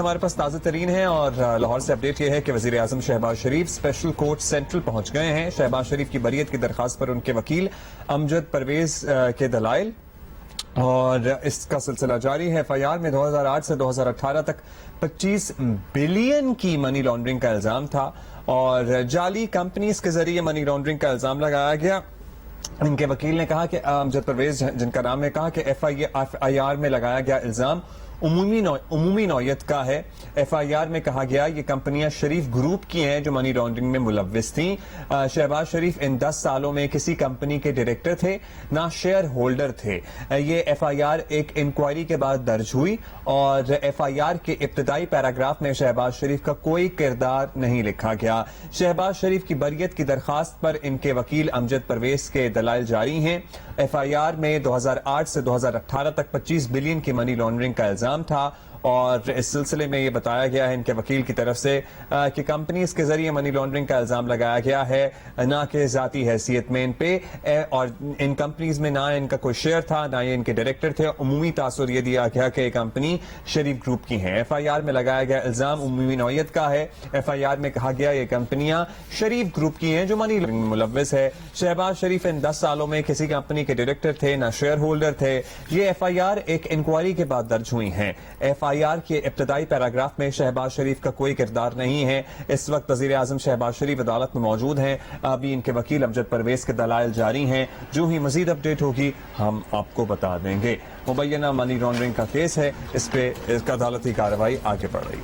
ہمارے پاس تازہ ترین ہے اور لاہور سے اپڈیٹ یہ ہے کہ وزیر اعظم شہباز شریف اسپیشل کورٹ سینٹرل پہنچ گئے ہیں. شہباز شریف کی بریت کی درخواست پر ان کے وکیل امجد پرویز کے دلائل اور اس کا سلسلہ جاری ہے. ایف آئی آر میں 2008 سے 2018 تک 25 بلین کی منی لانڈرنگ کا الزام تھا اور جعلی کمپنیز کے ذریعے منی لانڈرنگ کا الزام لگایا گیا. ان کے وکیل نے کہا کہ امجد پرویز جن کا نام ہے کہا کہ ایف آئی آر میں لگایا گیا الزام عمومی نوعیت کا ہے. ایف آئی آر میں کہا گیا یہ کمپنیاں شریف گروپ کی ہیں جو منی لانڈرنگ میں ملوث تھیں. شہباز شریف ان 10 سالوں میں کسی کمپنی کے ڈائریکٹر تھے نہ شیئر ہولڈر تھے. یہ ایف آئی آر ایک انکوائری کے بعد درج ہوئی اور ایف آئی آر کے ابتدائی پیراگراف میں شہباز شریف کا کوئی کردار نہیں لکھا گیا. شہباز شریف کی بریت کی درخواست پر ان کے وکیل امجد پرویز کے دلائل جاری ہیں. ایف آئی آر میں 2008 سے 2018 تک 25 بلین کی منی لانڈرنگ کا الزام تھا اور اس سلسلے میں یہ بتایا گیا ہے ان کے وکیل کی طرف سے کہ کمپنیز کے ذریعے منی لانڈرنگ کا الزام لگایا گیا ہے نہ کہ ذاتی حیثیت میں ان پہ, اور ان کمپنیز میں نہ ان کا کوئی شیئر تھا نہ یہ ان کے ڈائریکٹر تھے. عمومی تاثر یہ دیا گیا کہ یہ کمپنی شریف گروپ کی ہیں. ایف آئی آر میں لگایا گیا الزام عمومی نوعیت کا ہے. ایف آئی آر میں کہا گیا یہ کمپنیاں شریف گروپ کی ہیں جو منی لانڈرنگ میں ملوث ہے. شہباز شریف ان 10 سالوں میں کسی کمپنی کے ڈائریکٹر تھے نہ شیئر ہولڈر تھے. یہ ایف آئی آر ایک انکوائری کے بعد درج ہوئی ہیں. ایف آئی آر کے ابتدائی پیراگراف میں شہباز شریف کا کوئی کردار نہیں ہے. اس وقت وزیر اعظم شہباز شریف عدالت میں موجود ہیں. ابھی ان کے وکیل امجد پرویز کے دلائل جاری ہیں. جو ہی مزید اپڈیٹ ہوگی ہم آپ کو بتا دیں گے. مبینہ منی لانڈرنگ کا کیس ہے, اس پہ عدالتی کارروائی آگے بڑھ رہی ہے.